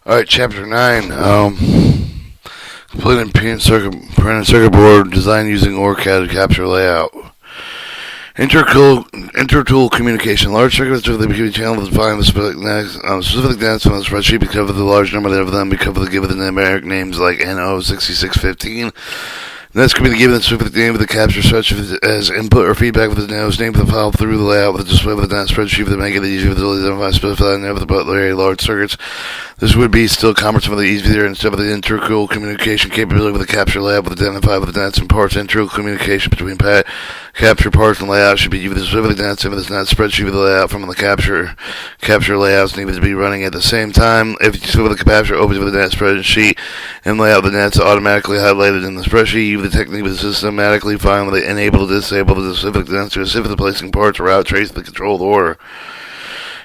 Alright, Chapter 9. Completing printed circuit board design using Orcad to capture layout. Inter-tool communication. Large circuits between channels define the specific data on the spreadsheet because of the large number of them, because of the given numeric names like NO6615. Next can be given the specific name of the capture such as input or feedback with the name of the file through the layout with the display of the data spreadsheet to make it easier to identify specified name of the very large circuits. This would be still cumbersome with the easier instead of the integral communication capability with the capture layout with identify with the data and parts. Integral communication between capture parts and layout should be used with the specific data with the spreadsheet with the layout from the capture layouts needed to be running at the same time. If you see with the capture opens with the data spreadsheet and layout, the data automatically highlighted in the spreadsheet. The technique was systematically find with the enable to disable the specific dance to specifically placing parts or route trace the controlled order.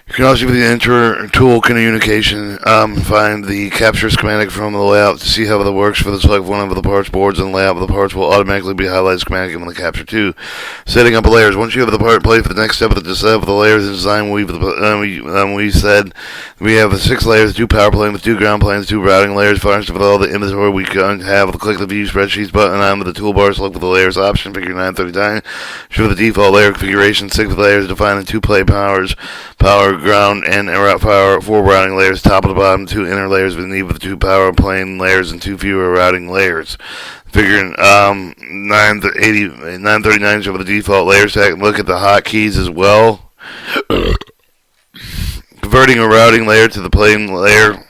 You can also use the inter-tool communication, find the capture schematic from the layout to see how it works for the select one of the parts boards, and the layout of the parts will automatically be highlighted schematic in the capture 2. Setting up layers. Once you have the part placed for the next step of the disable the layers in design, we said we have 6 layers, 2 power planes, 2 ground planes, 2 routing layers. First with all the inventory we can have, click the view spreadsheets button on with the toolbar, select the layers option, figure 939. Show the default layer configuration, 6 layers defining 2 play powers, power, ground, and power, 4 routing layers, top of the bottom, 2 inner layers beneath with 2 power plane layers and 2 fewer routing layers. Figuring 939 show the default layer stack. Look at the hotkeys as well. Converting a routing layer to the plane layer.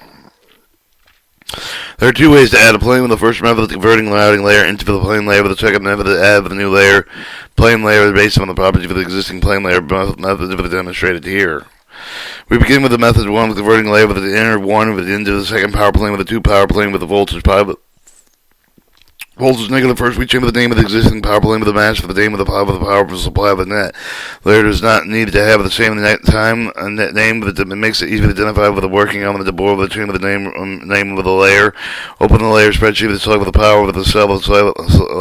There are 2 ways to add a plane with the first method, converting the routing layer into the plane layer, with the second method to add the new layer. Plane layer based on the properties of the existing plane layer method demonstrated here. We begin with the method 1 with converting layer with the inner 1 into the second power plane with the 2 power plane with the voltage negative first. We change the name of the existing power plane with the match for the name of the power supply of the net. Layer does not need to have the same net time net name, but it makes it easy to identify with the working element of the board with the change of the name of the layer. Open the layer spreadsheet with the select with the power with the cell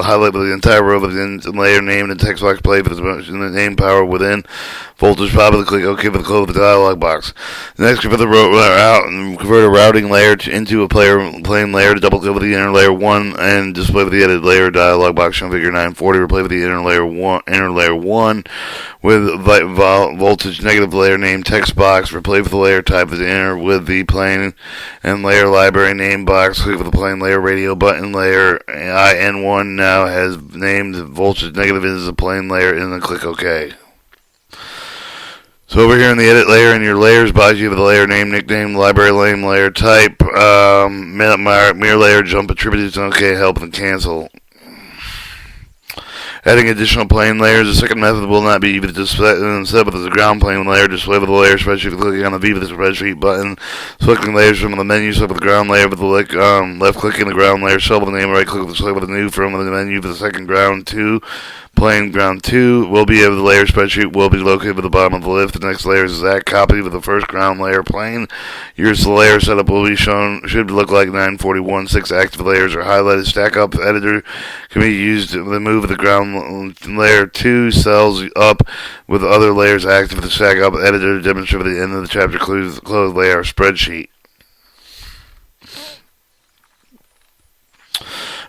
highlight with the entire row with the layer name and the text box play with the name power within. Voltage probably click OK for the close of the dialog box. Next, convert the out and convert a routing layer into a plane layer to double click with the inner layer 1 and display with the edited layer dialog box shown figure 940. Replay with the inner layer 1 with voltage negative layer name text box. Replay with the layer type of the inner with the plane and layer library name box. Click with the plane layer radio button. Layer IN1 now has named voltage negative is a plane layer and then click OK. So over here in the edit layer in your layers box, you have the layer name, nickname, library name, layer type, mirror layer, jump attributes, OK, help, and cancel. Adding additional plane layers. The second method will not be instead with the ground plane layer. Display with the layer spreadsheet. Clicking on the V with the spreadsheet button. Selecting layers from the menu. Select with the ground layer with the left clicking the ground layer. Select with the name. Right click with the select with the new from the menu for the second ground 2. Plane ground 2 will be able the layer spreadsheet will be located at the bottom of the list. The next layer is exact copy with the first ground layer plane. Here's the layer setup will be shown. Should look like 941. 6 active layers are highlighted. Stack up editor can be used to move the ground layer 2 cells up with other layers active. The stack up editor demonstrated at the end of the chapter close layer spreadsheet.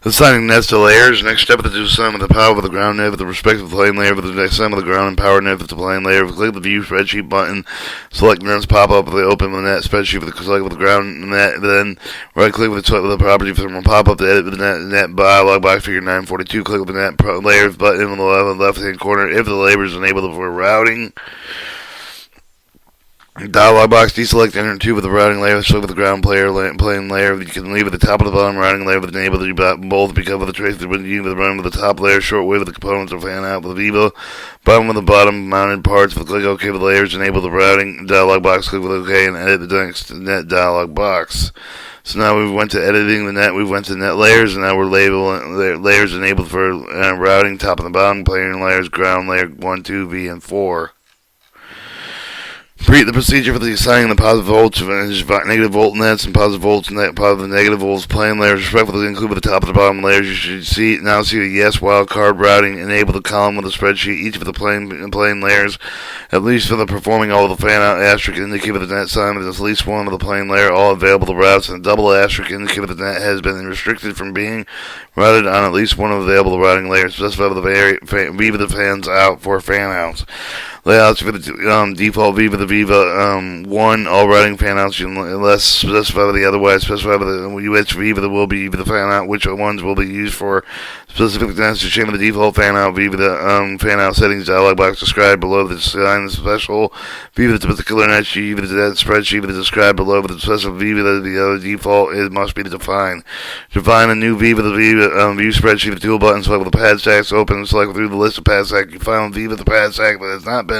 Assigning nets to layers. Next step is to do sum of the power with the ground net with the respective plane layer with the next sum of the ground and power net with the plane layer. Click the view spreadsheet button. Select nets pop up with the open the net spreadsheet with the select with the ground net. Then right click with the property from a pop up to edit with the net dialog box figure 942. Click with the net layers button on the left hand corner if the label is enabled for routing. Dialog box, deselect enter 2 with the routing layer, select with the ground plane layer. You can leave at the top of the bottom routing layer with the enable both because of the trace with the run with the top layer, short wave with the components or fan out with the Vivo. Bottom with the bottom mounted parts with click OK with the layers, enable the routing dialog box, click with OK and edit the next net dialog box. So now we went to editing the net, we went to net layers, and now we're labeling layers enabled for routing, top and the bottom, plane layers, ground layer 1, 2, V, and 4. The procedure for the assigning the positive volts, negative volt nets, and positive volts, positive and negative volts plane layers, respectively, include at the top of the bottom layers. You should now see the yes wildcard routing enable the column with the spreadsheet. Each of the plane layers, at least for the performing all of the fan out asterisk, indicate with the net sign with at least one of the plane layer, all available routes, and a double asterisk indicate that the net has been restricted from being routed on at least one of the available routing layers. Specify the Viva the fans out for fan outs. Layouts for the default Viva the Viva 1, all routing fan outs unless specified by the otherwise specified by the which Viva that will be the fan out, which ones will be used for specific nets to change the default fan out Viva the fan out settings dialog box described below the design special Viva the particular net Viva the spreadsheet Viva described below the special Viva the other default it must be defined. Define a new Viva the Viva view spreadsheet with tool button, select with the pad stacks open and select through the list of pad stacks. You find Viva the pad stack that has not been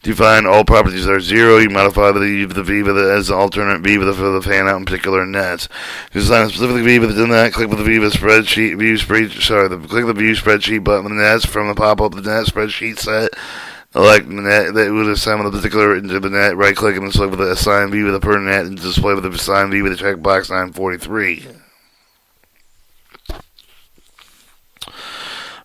defined. All properties are 0. You modify the Viva as an alternate Viva for the fan out in particular nets. You design a specific Viva that did not click with the Viva spreadsheet click the view spreadsheet button with the nets from the pop up the net spreadsheet set. Select the net that would assign with the particular into the net. Right click and select with the assign Viva the per net and display with the assign Viva the checkbox 943.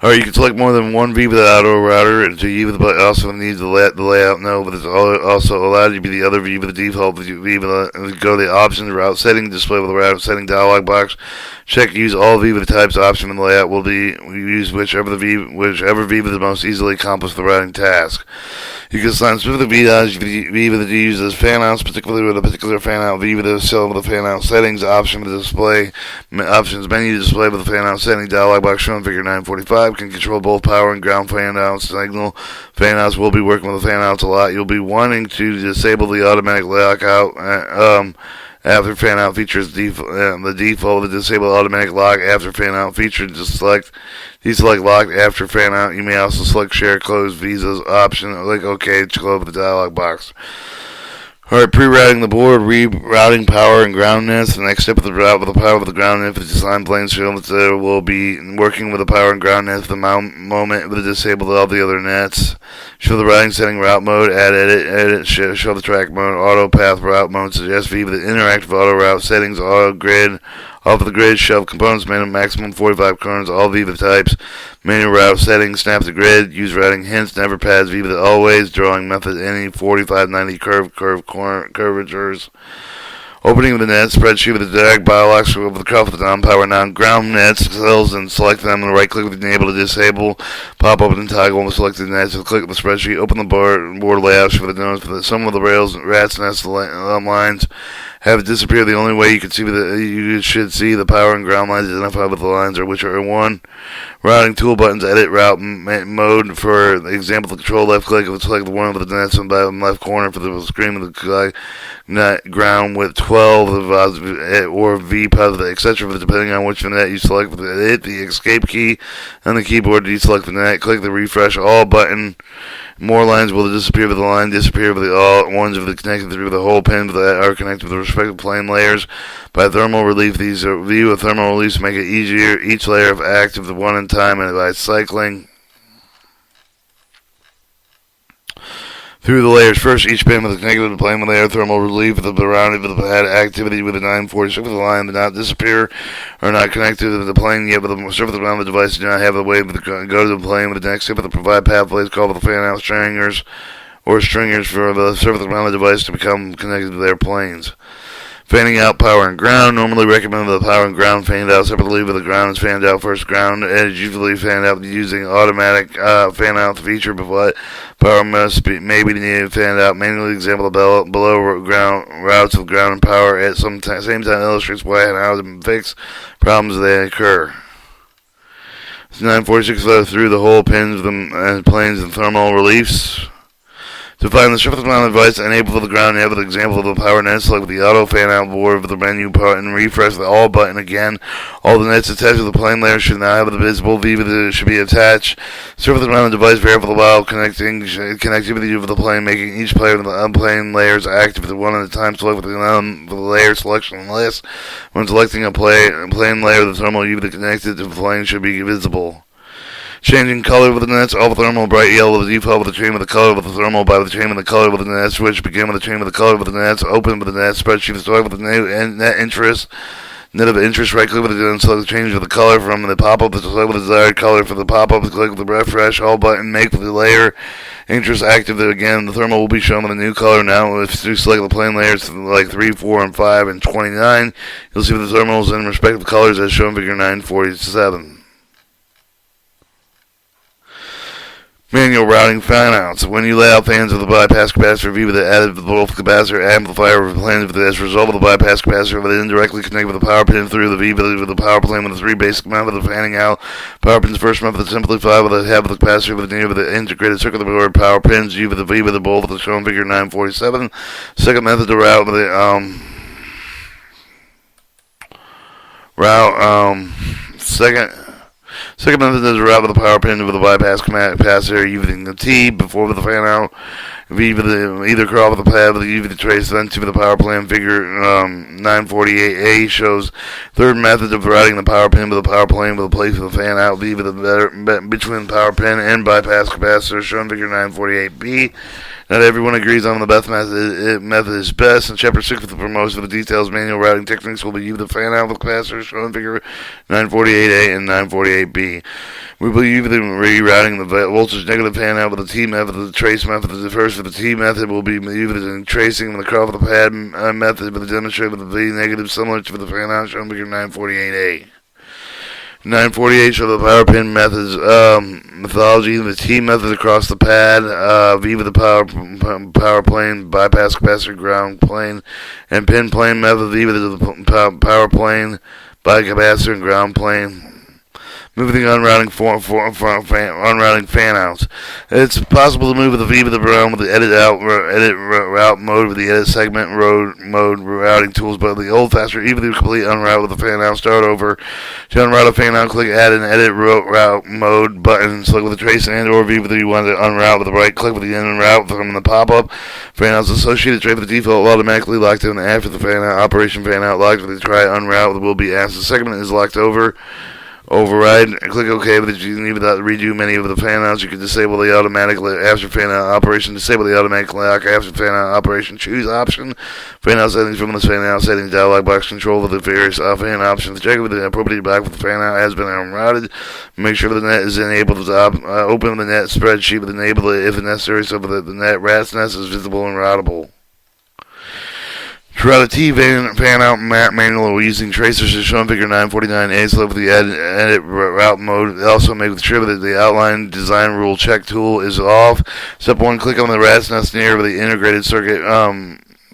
Or you can select more than one Viva the auto router to Viva, but also needs the layout no, but it's also allowed to be the other Viva the default Viva. Go to the options route setting, display with the route setting dialog box. Check use all Viva types option in the layout will be use whichever Viva the most easily accomplish the routing task. You can assign specific Viva that you use as fan outs, particularly with a particular fan out Viva to sell with the fan out settings option with the display options menu display with the fan out setting dialog box shown in figure 945 can control both power and ground fan outs. Signal fan outs will be working with the fan outs a lot. You'll be wanting to disable the automatic lockout after fan out features the default to disable automatic lock after fan out feature. Deselect lock after fan out. You may also select share close visas option. Click OK to close the dialog box. Alright, pre-routing the board, rerouting power and ground nets. The next step of the route with the power of the ground net for the design plane show that there will be working with the power and ground nets for the moment with the disabled all the other nets. Show the routing setting route mode, add edit, show the track mode, auto path route mode, suggest V with the interactive auto route settings, auto grid, off of the grid, shove components made of maximum 45 currents, all Viva types, manual route settings, snap the grid, use routing hints, never pads, Viva always, drawing method, any 45-90 curvatures. Opening of the net spreadsheet with the drag biolox over the cuff with the non-power non-ground nets cells and select them and right click with enable to disable. Pop open and toggle and select the nets and click the spreadsheet. Open the board layouts for the notes for some of the rails, rats, nets, lines have disappeared. The only way you can see you should see the power and ground lines identified with the lines are which are 1. Routing tool buttons, edit route mode. For example, the control left click will select one of the nets in the bottom left corner for the screen with the net ground with 12 or V positive, etc. Depending on which net you select, hit the escape key on the keyboard to deselect the net. Click the refresh all button. More lines will disappear with the line, disappear with the all ones of the connected through the whole pin that are connected with the respective plane layers. By thermal relief, these view of thermal release make it easier. Each layer of active the one in time, and by cycling through the layers first, each pin with a connected plane layer thermal relief of the rounded with the pad activity with the 946 with the line did not disappear or not connected to the plane yet, but the surface around the device do not have the way to go to the plane with the next step of the provide pathways called the fan out stringers or stringers for the surface around the device to become connected to their planes. Fanning out power and ground. Normally recommend the power and ground fanned out separately, but the ground is fanned out first. Ground is usually fanned out using automatic fan out feature, but power may be needed fanned out manually. Example below ground routes of ground and power at same time illustrates why and how to fix problems they occur. 946 through the whole pins and planes and thermal reliefs. To find the surface mount device, enable for the ground, have an example of the power net, select the auto fan out board with the menu button, refresh the all button again. All the nets attached to the plane layer should now have the visible Viva that should be attached. Surface mount device verify the while connectivity of the plane, making each player of the unplane layers active at one at a time. Select the layer selection list. When selecting a plane layer, the thermal Viva connected to the plane should be visible. Changing color with the nets, all the thermal bright yellow with the default with the chain with the color with the thermal by the chain with the color with the net switch, begin with the chain with the color with the nets, open with the net spreadsheet, start with the net interest. Net of interest, right click with it and select the change of the color from the pop-up to select the desired color for the pop-up, click with the refresh all button, make the layer interest active. Again, the thermal will be shown with a new color now. If you select the plane layers like 3, 4, and 5, and 29, you'll see the thermals in respective colors as shown in figure 947. Manual routing fanouts. When you lay out fans of the bypass capacitor V with the added both capacitor amplifier plans as a result of the bypass capacitor with it indirectly connect with the power pin through the V with the power plane with the 3 basic methods of fanning out. Power pins first method is simplified with the half of the capacitor with the integrated circuit board power pins U with the V with the both with the shown figure 947. Second method to route with the Second method is to route with the power pin with the bypass capacitor using the T before with the fan out. V with the either crawl with the pad with the U with the trace, then T with the power plan. Figure 948A shows third method of routing the power pin with the power plane with a place with the fan out. V with the between power pin and bypass capacitor shown figure 948B. Not everyone agrees on the best method is best. In chapter 6 with the promotion of the details, manual routing techniques will be used to fan out the capacitor shown in figure 948A and 948B. We will use the rerouting the voltage negative fan out with the T method. The trace method is the first for the T method will be used in tracing with the crawl of the pad method with the demonstrate with the V negative similar to the fan out shown in figure 948A. 948 show the power pin methods methodology. The T method across the pad, V with the power plane, bypass capacitor, ground plane, and pin plane method. V with the power plane, by capacitor, and ground plane. Moving on routing fan-outs. It's possible to move with the V with the ground with the edit route mode with the edit segment mode routing tools, but the old-fashioned even the complete unroute with the fan-out. Start over. To unroute a fan-out, click add an edit route mode button. Select with the trace and or V with the you want to unroute with the right click with the in and route from the pop-up. Fan-outs associated tray with the default automatically locked in after the fan-out operation fan-out locked with the try unroute will be asked. The segment is locked over. Override and click OK, but you need without redo many of the fan-outs. You can disable the automatic after fan-out operation. Disable the automatic lock after fan-out operation. Choose option. Fan-out settings from the fan-out settings dialog box. Control of the various fan options. Check if the appropriate block with the fan-out has been unrouted. Make sure the net is enabled. Open the net spreadsheet with enable it if necessary so that the net rat's nest is visible and routable. To route a T fan-out manual using tracers as shown in figure 949A, select the edit route mode. Also make sure that the outline design rule check tool is off. Step 1, click on the rat's nest near the integrated circuit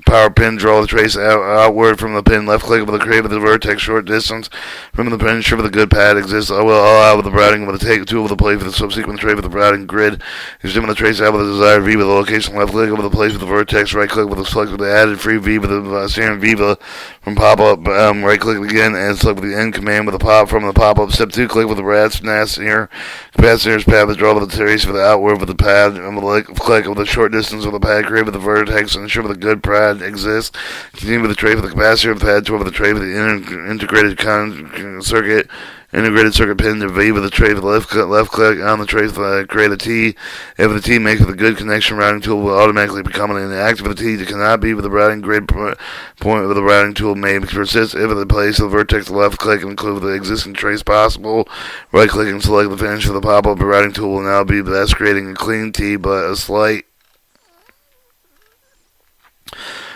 power pin, draw the trace outward from the pin, left click with the create with the vertex short distance from the pin, ensure the good pad exists. I will allow with the routing with the take tool with the place for the subsequent tray with the routing grid. Examine the trace out with the desired V with the location, left click with the place with the vertex, right click with the select with the added free V with the standard Viva from pop-up, right click again and select with the end command with the pop from the pop-up. Step 2, click with the rat's nest here, capacitor's pad with draw with the trace for the outward with the pad, and with the click with the short distance with the pad, create with the vertex, and ensure with the good pad exists. Continue with the tray for the capacitor, the pad 12 with the tray for the integrated circuit, integrated circuit pin to V with the tray for the left click on the tray to create a T. If the T makes with a good connection routing tool will automatically become inactive with the T. It cannot be with the routing grid point with the routing tool may persist if the place of the vertex left click and include the existing trace possible. Right click and select the finish for the pop-up. The routing tool will now be best creating a clean T but a slight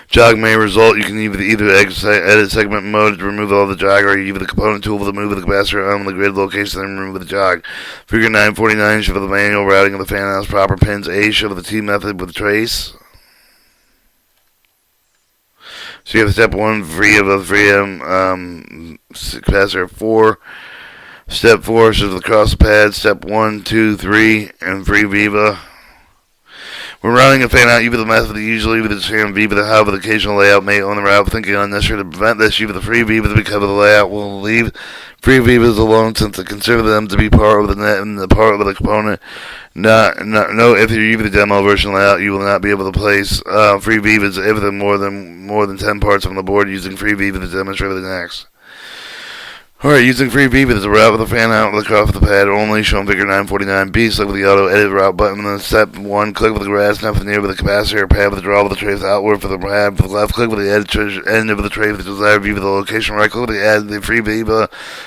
jog may result. You can either edit segment mode to remove all the jog, or use the component tool to move the capacitor on the grid location and remove the jog. Figure 949 show the manual routing of the fan-outs proper pins. A show the T method with trace. So you have step 1 free of the 3M capacitor 4. Step 4 shows the cross pad. Step 1, 2, 3, and free Viva. When routing a fan-out, you with the method usually with the same V, but however the occasional layout may on the route. Thinking unnecessary to prevent this, you with the free V, but because of the layout will leave free Vivas alone since they consider them to be part of the net and the part of the component. No, if you're using the demo version layout, you will not be able to place free Vivas if there are more than 10 parts on the board using free Viva to demonstrate the next. Alright, using free V with the route with the fan out with the cuff of the pad only, shown figure 949B, select with the auto edit route button, then step 1, click with the grass enough near with the capacitor pad with the draw with the trace outward for the pad, with the left click with the end of the tray with the desired V with the location, right click with the add the free V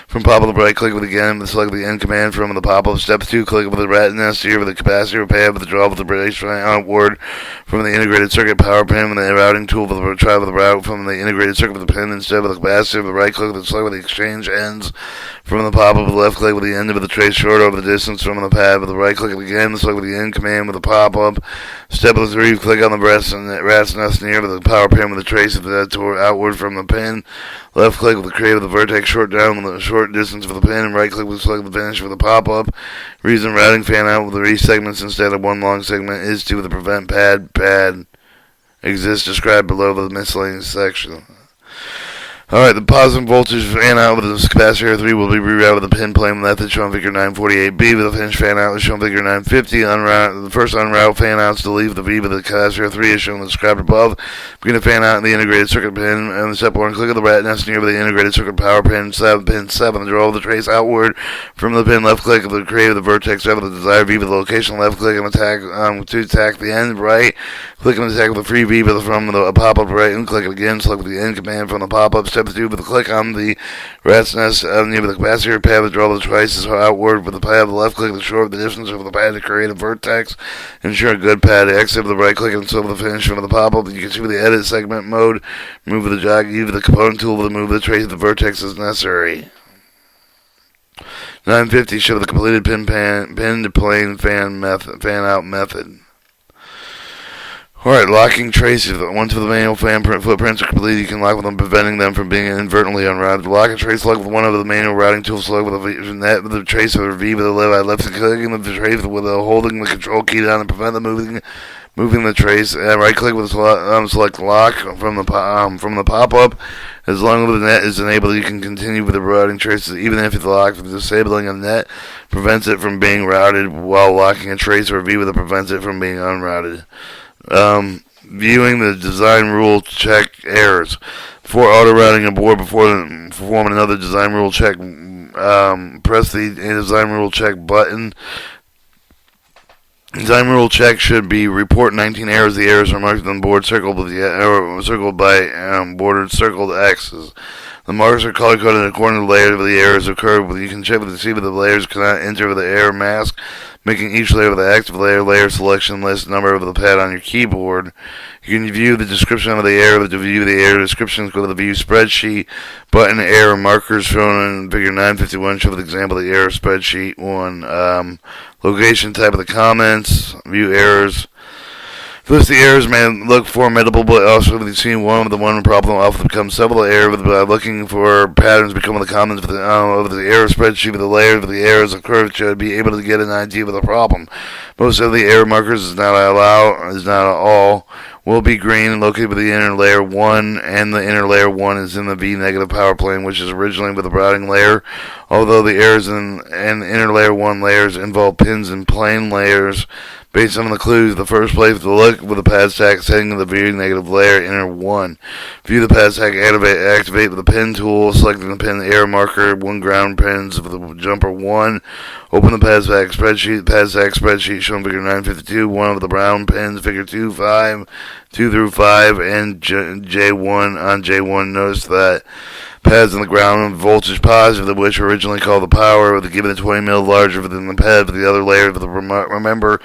from pop-up, right click with again, select the end command from the pop-up, step 2, click with the rat nest here with the capacitor pad with the draw with the brace outward from the integrated circuit power pin with the routing tool with the try with the route from the integrated circuit with the pin instead of the capacitor with the right click with the select with the exchange ends from the pop-up with the left click with the end of the trace short over the distance from the pad with the right click again, select with the end command with the pop-up, step 3, click on the rat's nest near with the power pin with the trace of the outward from the pin, left click with the create with the vertex short down with the short distance for the pin, and right click with select the finish for the pop-up. Reason routing fan out with the segments instead of one long segment is to the prevent pad exists described below the miscellaneous section. Alright, the positive voltage fan out with the capacitor 3 will be rerouted with the pin plane method shown figure 948B with the finish fan out is shown figure 950. The first unroute fan outs to leave the V with the capacitor 3 is shown described above. Begin to fan out in the integrated circuit pin and step 1, click on the rat nest near with the integrated circuit power pin 7, draw the trace outward from the pin, left click of the create of the vertex of the desired V with the location, left click and attack to attack the end, right click and attack with the free V from the pop-up right and click it again, select the end command from the pop-up, step 2 with the click on the rat's nest near the capacitor pad with draw the traces outward with the pad, the left click the short the distance of the pad to create a vertex, ensure a good pad, exit with the right click and so with the finish from the pop-up. You can see with the edit segment mode, move with the jog, use the component tool to move the trace of the vertex as necessary. 950 show the completed pin to plane fan out method. Alright, locking traces. Once the manual fan footprints are completed, you can lock with them, preventing them from being inadvertently unrouted. Lock a trace lock with one of the manual routing tools, select with the trace of the V with the left clicking the trace with holding the control key down and prevent the moving the trace. Right click with select lock from the pop-up. As long as the net is enabled, you can continue with the routing traces, even if it's locked. Disabling a net prevents it from being routed, while locking a trace or a V with it prevents it from being unrouted. Viewing the design rule check errors. Before auto-routing a board, before performing another design rule check, press the design rule check button. Design rule check should be report 19 errors. The errors are marked on the board circled by bordered circled X's. The marks are color-coded according to the layer the errors occur. You can check with the see with the layers cannot enter with the error mask, making each layer with the active layer selection list number of the pad on your keyboard. You can view the description of the error. To view the error descriptions, go to the view spreadsheet button. Error markers shown in figure 951 show the example of the error spreadsheet 1. Location type of the comments. View errors. List the errors may look formidable, but also if you see one problem often becomes several errors by looking for patterns become the comments of the error spreadsheet with the layer of the errors occurred should be able to get an idea of the problem. Most of the error markers is not all will be green and located with the inner layer 1, and the inner layer 1 is in the V negative power plane, which is originally with the routing layer. Although the errors in inner layer 1 layers involve pins and plane layers. Based on the clues, the first place to look with the pad stack setting of the V negative layer inner 1. View the pad stack, activate with the pin tool, selecting the pin error marker, 1 ground pins with the jumper 1. Open the pad stack spreadsheet shown figure 952, 1 of the brown pins, figure 2 through 5, and J1 on J1. Notice that pads on the ground voltage positive, which were originally called the power, with given the 20 mil larger than the pad for the other layer. Remember,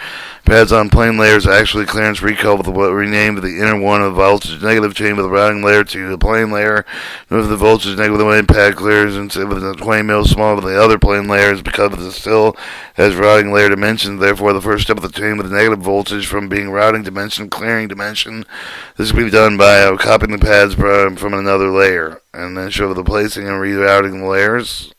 pads on plane layers actually clearance recall with what renamed the inner one of the voltage negative chain with the routing layer to the plane layer. Notice the voltage negative the way pad clears instead with the 20 mil smaller than the other plane layers because it still has routing layer dimensions. Therefore, the first step of the chain with the negative voltage from being routing dimension clearing dimension. This can be done by copying the pads from another layer, and then show the placing and rerouting the layers.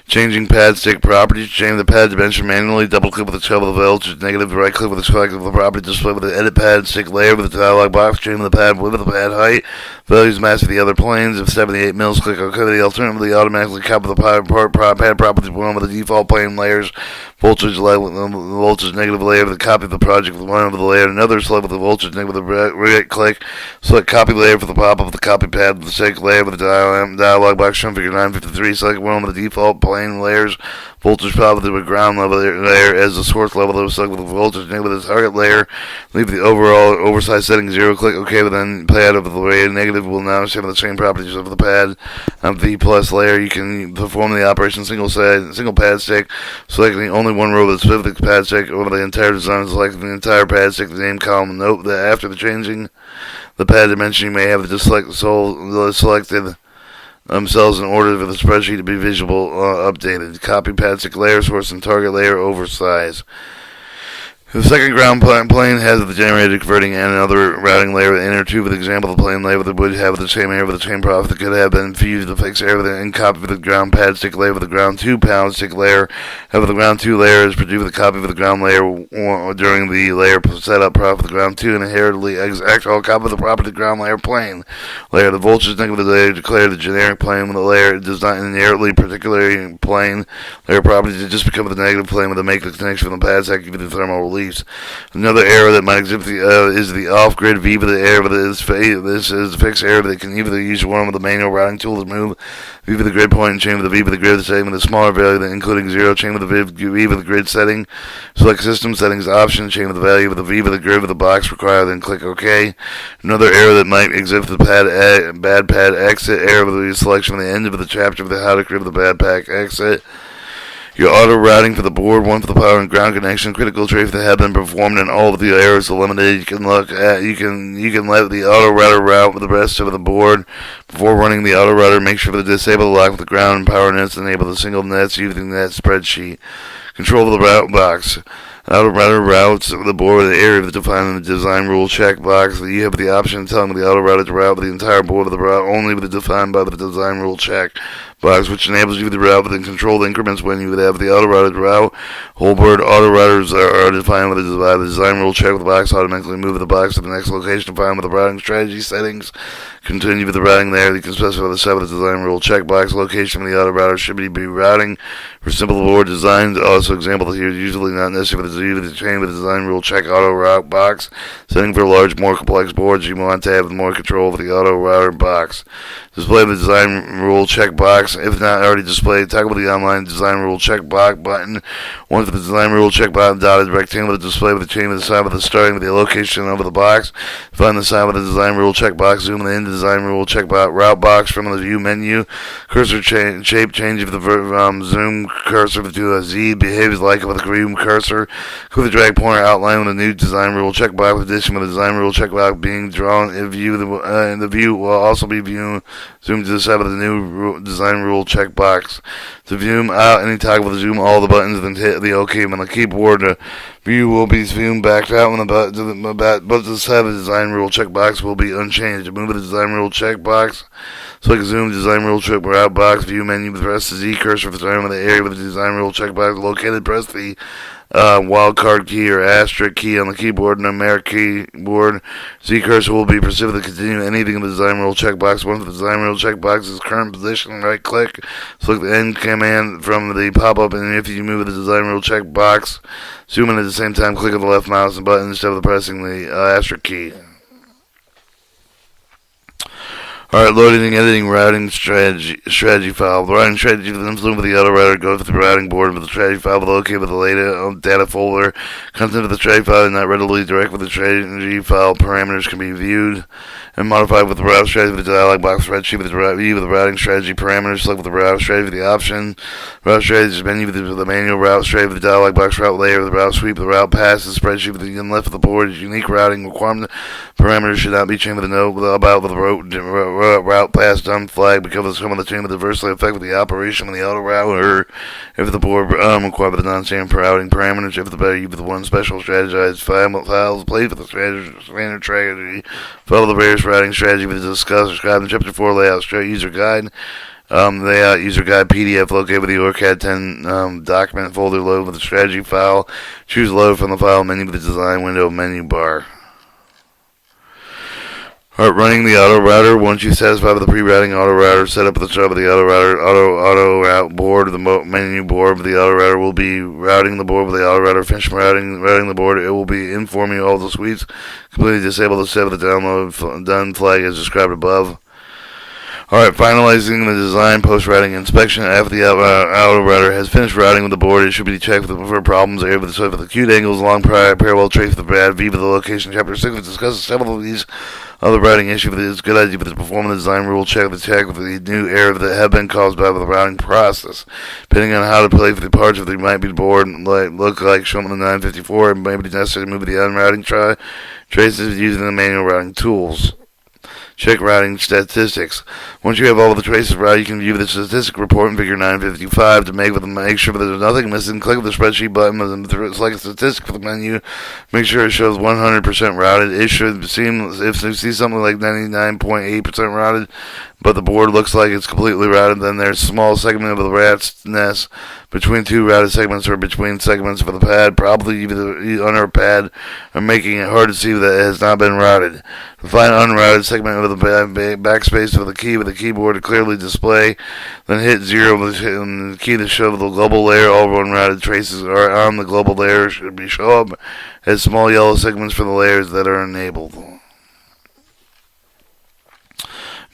Changing pad stick properties. Change the pad dimension manually. Double click with the shovel of voltage. Negative. Right click with the select of the property display with the edit pad stick layer with the dialog box. Change the pad width of the pad height. Values match with the other planes. If 78 mils, click OK. Alternatively, automatically copy the pad properties one with the default plane layers. Voltage negative layer with the copy of the project with one over the layer. Another select with the voltage negative with the right click. Select copy layer for the pop up of the copy pad with the stick layer with the dialog box shown figure 953. Select one with the default plane layers. Voltage positive with ground level layer as the source level. Select with the voltage negative with the target layer. Leave the overall oversized setting 0. Click OK with then pad of the layer. Negative will now have the same properties of the pad. On the plus layer, you can perform the operation single pad stick, selecting only one row of the specific pad stick over the entire design. Selecting the entire pad stick, the name column. Note that after the changing the pad dimension, you may have to select the selected cells in order for the spreadsheet to be visible updated. Copy pad stick layer source and target layer oversize. The second ground plane has the generated converting and another routing layer with inner tube. With example, the plane layer that would have the same area with the same profit that could have been fused the fixed area with and copy with the ground pad stick layer with the ground 2 pound stick layer. Have the ground 2 layer is produced with a copy of the ground layer during the layer setup profit of the ground 2 and inherently actual copy of the property ground layer plane. Layer the voltage negative of the layer declare the generic plane with the layer does not inherently particularly plane. Layer properties to just become the negative plane with the make the connection from the pad stack give you the thermal release. Another error that might exhibit is the off-grid Viva the error. This is a fixed error that can either use one with the manual routing tool to move Viva the grid point and chain with the Viva the grid setting with a smaller value than including 0. Chain with the Viva the grid setting. Select system settings option. Chain with the value of the Viva the grid with the box required. Then click OK. Another error that might exhibit the bad pad exit error with the selection of the end of the chapter of the how to create the bad pack exit. Your auto routing for the board, one for the power and ground connection, critical trace that have been performed, and all of the errors eliminated. You can let the auto router route with the rest of the board before running the auto router. Make sure to disable the lock with the ground and power nets. Enable the single nets using that spreadsheet. Control of the route box. Auto router routes the board with the area defined in the design rule checkbox. You have the option of telling the auto router to route the entire board of the route only with the defined by the design rule check box, which enables you to route within controlled increments when you would have the auto router route. Whole board auto routers are defined with the design rule check with the box. Automatically move the box to the next location defined with the routing strategy settings. Continue with the routing there. You can specify the set of the design rule checkbox. Location of the auto router should be routing for simple board designs. Also, example here is usually not necessary for the chain with the design rule check auto route box. Setting for large, more complex boards, you want to have more control of the auto router box. Display the design rule checkbox. If not already displayed, toggle the online design rule checkbox button. Once the design rule check button dotted rectangle to display with the chain with the side with the starting with the location of the box. Find the side with the design rule checkbox. Zoom in the design rule checkbox route box from the view menu. Cursor shape change of the zoom cursor to a Z behaves like with a green cursor. Click the drag pointer outline with a new design rule checkbox. With addition with the design rule checkbox being drawn in view, the view will also be viewed. Zoom to the side of the new design rule checkbox. To zoom out any toggle to zoom all the buttons, then hit the OK on the keyboard. The view will be zoomed back out when but to the side of the design rule checkbox will be unchanged. To move the design rule checkbox, select zoom design rule check route box view menu. Press the Z cursor for the time of the area with the design rule checkbox located. Press the wildcard key or asterisk key on the keyboard, numeric keyboard. Z cursor will be proceeded to continue anything in the design rule checkbox. Once the design rule checkbox's current position, right click, select the end command from the pop-up, and if you move the design rule checkbox, zoom in at the same time, click on the left mouse button instead of pressing the asterisk key. Alright, loading and editing routing strategy file. The routing strategy for the influence of the auto router goes to the routing board with the strategy file located with the data folder. Content of the strategy file is not readily direct with the strategy file. Parameters can be viewed and modified with the route strategy with the dialog box spreadsheet with the view with the routing strategy parameters. Select with the route strategy with the option. Route strategy menu with the manual route strategy with the dialog box route layer with the route sweep. The route pass the spreadsheet with the left of the board is unique routing requirement. Parameters should not be changed with a note about with the route pass done flag because some of the chain will adversely affect the operation of the auto router if the board required the non-standard routing parameters. If the value with the one special strategized files played with the standard strategy, follow the various routing strategy we discussed described in Chapter 4 layout user guide. Layout user guide PDF located with the Orcad 10 document folder. Load with the strategy file. Choose load from the file menu with the design window menu bar. Alright, running the auto router. Once you satisfy with the pre-routing auto router, set up at the top of the auto router, auto route board, the menu board of the auto router will be routing the board with the auto router. Finish routing the board. It will be informing you all the suites. Completely disable the set of the download done flag as described above. Alright, finalizing the design post-routing inspection. After the auto router has finished routing with the board, it should be checked for problems area with the acute angles, long parallel trace with the bad V with the location. Chapter 6 discusses several of these other routing issues. It's a good idea for the perform the design rule check with the new error that have been caused by the routing process. Depending on how to play for the parts of the might be the board look like shown on the 954, it may be necessary to move the unrouting traces using the manual routing tools. Check routing statistics. Once you have all of the traces routed, you can view the statistic report in Figure 955 to make sure that there's nothing missing. Click the spreadsheet button and select a statistic for the menu. Make sure it shows 100% routed. It should seem, if you see something like 99.8% routed, but the board looks like it's completely routed, then there's a small segment of the rat's nest between two routed segments or between segments of the pad, probably either under a pad, or making it hard to see that it has not been routed. Find an unrouted segment of the backspace of the key with the keyboard to clearly display, then hit 0 with the key to show the global layer. All unrouted traces are on the global layer should be show up as small yellow segments for the layers that are enabled.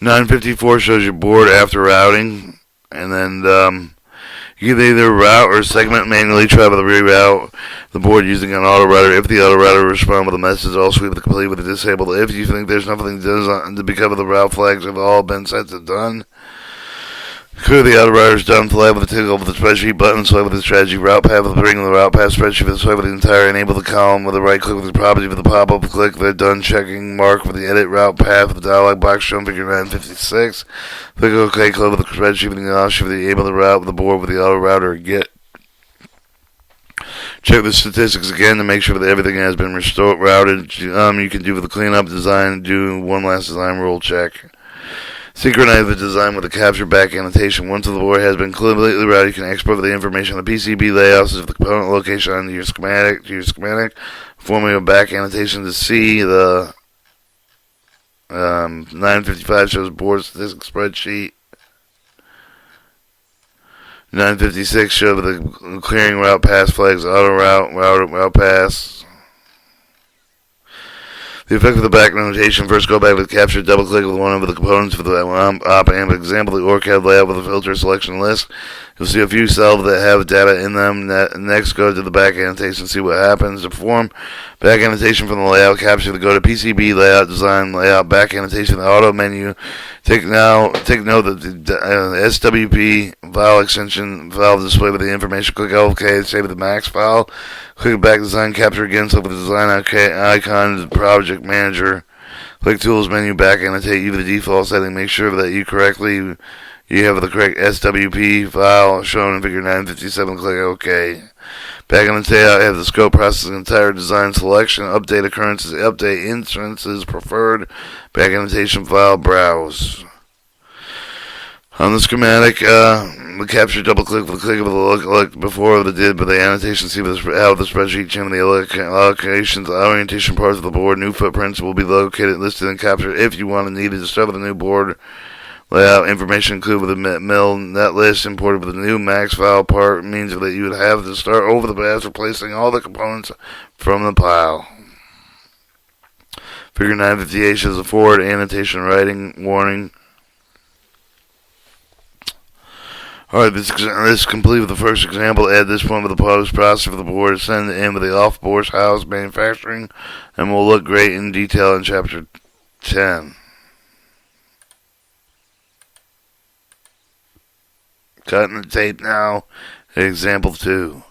954 shows your board after routing, and then you can either route or segment manually. Try to reroute the board using an auto router. If the auto router responds with a message, all sweep the complete with the disabled. If you think there's nothing to be covered, the route flags have all been set to done. Clear the auto router's done flag with the tick over the spreadsheet button. Swipe with the strategy route path with the bring of the route path spreadsheet with the swipe with the entire enable the column with the right click with the property with the pop-up click the done checking mark with the edit route path with the dialog box shown Figure 956. Click OK, close with the spreadsheet with the option with the enable the route with the board with the auto router get. Check the statistics again to make sure that everything has been routed. You can do with the cleanup design, do one last design rule check. Synchronize the design with the capture back annotation. Once the board has been completely routed, you can export the information on the PCB layouts of the component location on your schematic. Forming a back annotation to see the 955 shows board statistics spreadsheet. 956 shows the clearing route pass flags, auto route pass. The effect of the back notation. First go back to the capture, double click with one of the components for the op amp example, the Orcad layout with the filter selection list. You'll see a few cells that have data in them. Next, go to the back annotation, see what happens. To perform back annotation from the layout capture, go to PCB layout design layout back annotation, the auto menu. Take note that the SWP file extension file display with the information. Click OK, save the max file. Click back design capture again. Select the design icon, project manager. Click tools menu back annotate. Use the default setting. Make sure that you have the correct SWP file shown in Figure 957. Click OK. Back annotate. Have the scope process entire design selection. Update occurrences. Update instances preferred. Back annotation file. Browse. On the schematic, the capture double click with the click of the look before the did, but the annotation see how the spreadsheet chain the allocations, orientation parts of the board, new footprints will be located, listed, and captured if you want and needed to start with a new board layout. Information included with the mill net list imported with the new max file part means that you would have to start over the pass, replacing all the components from the pile. Figure 958 shows a forward annotation writing warning. Alright, this is complete with the first example. Add this point with the post process for the board. Send it in with the off-board house manufacturing, and will look great in detail in Chapter 10. Cutting the tape now. Example 2.